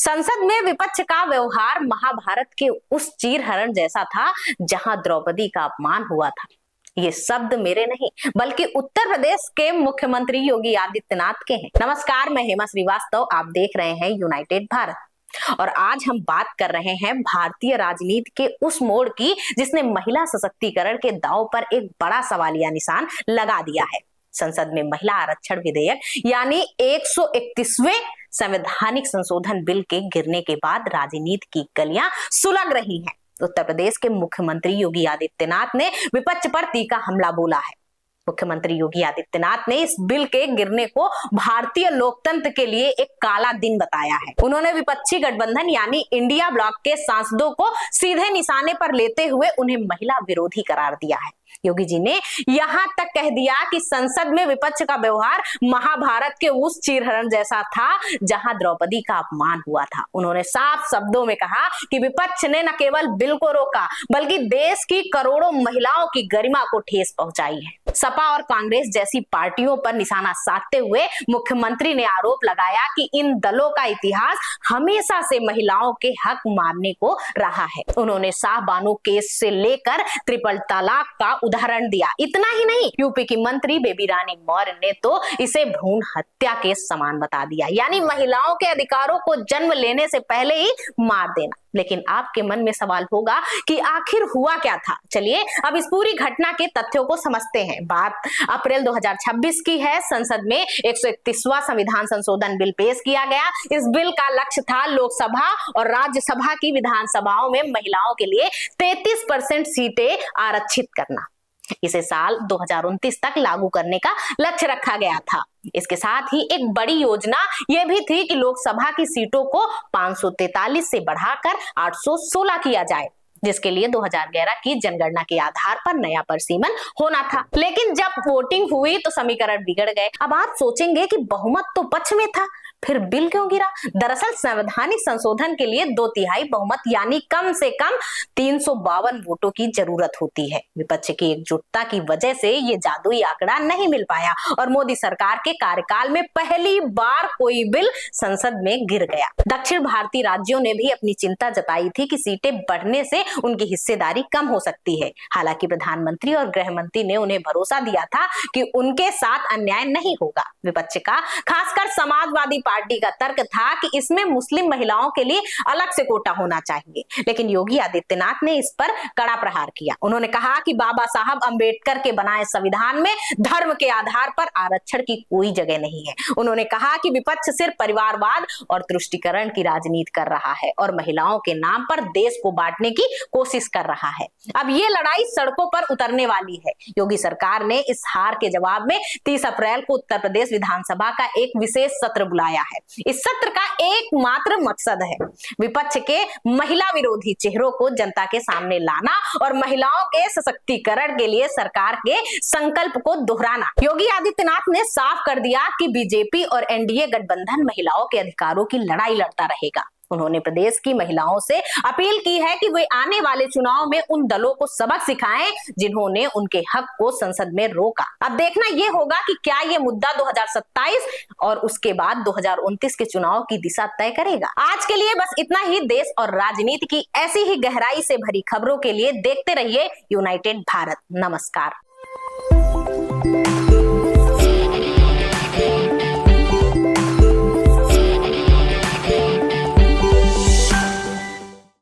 संसद में विपक्ष का व्यवहार महाभारत के उस चीरहरण जैसा था जहां द्रौपदी का अपमान हुआ था। ये शब्द मेरे नहीं बल्कि उत्तर प्रदेश के मुख्यमंत्री योगी आदित्यनाथ के हैं। नमस्कार, मैं हेमा श्रीवास्तव, आप देख रहे हैं यूनाइटेड भारत और आज हम बात कर रहे हैं भारतीय राजनीति के उस मोड़ की जिसने महिला सशक्तिकरण के दांव पर एक बड़ा सवालिया निशान लगा दिया है। संसद में महिला आरक्षण विधेयक यानी 131वें संवैधानिक संशोधन बिल के गिरने के बाद राजनीति की कलियां सुलग रही हैं। उत्तर प्रदेश के मुख्यमंत्री योगी आदित्यनाथ ने विपक्ष पर तीखा हमला बोला है। मुख्यमंत्री योगी आदित्यनाथ ने इस बिल के गिरने को भारतीय लोकतंत्र के लिए एक काला दिन बताया है। उन्होंने विपक्षी गठबंधन यानी इंडिया ब्लॉक के सांसदों को सीधे निशाने पर लेते हुए उन्हें महिला विरोधी करार दिया है। योगी जी ने यहां तक कह दिया कि संसद में विपक्ष का व्यवहार महाभारत के उस चीरहरण जैसा था जहां द्रौपदी का अपमान हुआ था। उन्होंने साफ शब्दों में कहा कि विपक्ष ने न केवल बिल को रोका बल्कि देश की करोड़ों महिलाओं की गरिमा को ठेस पहुंचाई है। सपा और कांग्रेस जैसी पार्टियों पर निशाना साधते हुए मुख्यमंत्री ने आरोप लगाया कि इन दलों का इतिहास हमेशा से महिलाओं के हक मारने को रहा है। उन्होंने शाहबानो केस से लेकर ट्रिपल तलाक का उदाहरण दिया। इतना ही नहीं, यूपी की मंत्री बेबी रानी मौर्य ने तो इसे भ्रूण हत्या के समान बता दिया, यानी महिलाओं के अधिकारों को जन्म लेने से पहले ही मार देना। लेकिन आपके मन में सवाल होगा कि आखिर हुआ क्या था। चलिए अब इस पूरी घटना के तथ्यों को समझते हैं। बात अप्रैल 2026 की है। संसद में 131वां संविधान संशोधन बिल पेश किया गया। इस बिल का लक्ष्य था लोकसभा और राज्यसभा की विधानसभाओं में महिलाओं के लिए 33% सीटें आरक्षित करना। इसे साल 2029 तक लागू करने का लक्ष्य रखा गया था। इसके साथ ही एक बड़ी योजना यह भी थी कि लोकसभा की सीटों को 543 से बढ़ाकर 816 किया जाए, जिसके लिए 2011 की जनगणना के आधार पर नया परिसीमन होना था। लेकिन जब वोटिंग हुई तो समीकरण बिगड़ गए। अब आप सोचेंगे कि बहुमत तो पक्ष में था, फिर बिल क्यों गिरा? दरअसल संवैधानिक संशोधन के लिए 2/3 बहुमत यानी कम से कम 352 वोटों की जरूरत होती है। विपक्ष की एकजुटता की वजह से ये जादुई आंकड़ा नहीं मिल पाया और मोदी सरकार के कार्यकाल में पहली बार कोई बिल संसद में गिर गया। दक्षिण भारतीय राज्यों ने भी अपनी चिंता जताई थी कि सीटें बढ़ने से उनकी हिस्सेदारी कम हो सकती है। हालांकि प्रधानमंत्री और गृह मंत्री ने उन्हें भरोसा दिया था कि उनके साथ अन्याय नहीं होगा। विपक्ष का, खासकर समाजवादी पार्टी का तर्क था कि इसमें मुस्लिम महिलाओं के लिए अलग से कोटा होना चाहिए, लेकिन योगी आदित्यनाथ ने इस पर कड़ा प्रहार किया। उन्होंने कहा कि बाबा साहब अंबेडकर के बनाए संविधान में धर्म के आधार पर आरक्षण की कोई जगह नहीं है। उन्होंने कहा कि विपक्ष सिर्फ परिवारवाद और तुष्टीकरण की राजनीति कर रहा है और महिलाओं के नाम पर देश को बांटने की कोशिश कर रहा है। अब ये लड़ाई सड़कों पर उतरने वाली है। योगी सरकार ने इस हार के जवाब में 30 अप्रैल को उत्तर प्रदेश विधानसभा का एक विशेष सत्र बुलाया है। इस सत्र का एकमात्र मकसद है विपक्ष के महिला विरोधी चेहरों को जनता के सामने लाना और महिलाओं के सशक्तिकरण के लिए सरकार के संकल्प को दोहराना। योगी आदित्यनाथ ने साफ कर दिया कि बीजेपी और एनडीए गठबंधन महिलाओं के अधिकारों की लड़ाई लड़ता रहेगा। उन्होंने प्रदेश की महिलाओं से अपील की है कि वे आने वाले चुनाव में उन दलों को सबक सिखाएं जिन्होंने उनके हक को संसद में रोका। अब देखना यह होगा कि क्या यह मुद्दा 2027 और उसके बाद 2029 के चुनाव की दिशा तय करेगा। आज के लिए बस इतना ही। देश और राजनीति की ऐसी ही गहराई से भरी खबरों के लिए देखते रहिए यूनाइटेड भारत। नमस्कार।